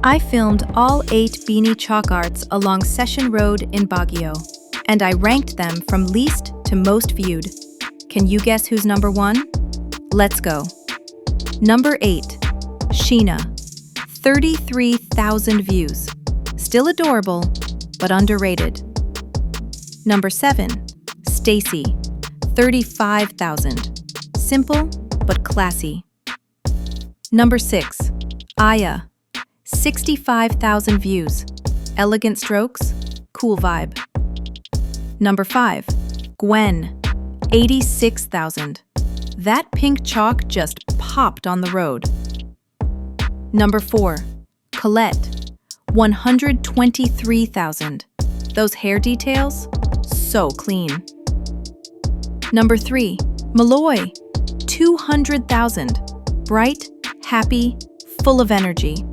I filmed all 8 BINI chalk arts along Session Road in Baguio, and I ranked them from least to most viewed. Can you guess who's number 1? Let's go. Number 8, Sheena, 33,000 views. Still adorable, but underrated. Number 7, Stacy, 35,000. Simple, but classy. Number 6, Aya, 65,000 views. Elegant strokes, cool vibe. Number 5, Gwen, 86,000. That pink chalk just popped on the road. Number 4, Colette, 123,000. Those hair details, so clean. Number 3, Malloy, 200,000. Bright, happy, full of energy.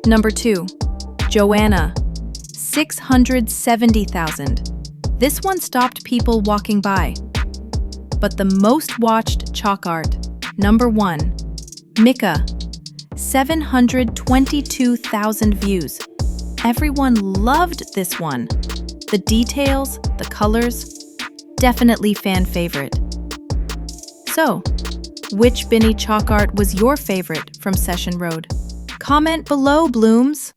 Number 2, Joanna, 670,000. This one stopped people walking by. But the most watched chalk art, number 1, Mikha, 722,000 views. Everyone loved this one. The details, the colors, definitely fan favorite. So, which BINI chalk art was your favorite from Session Road? Comment below, Blooms!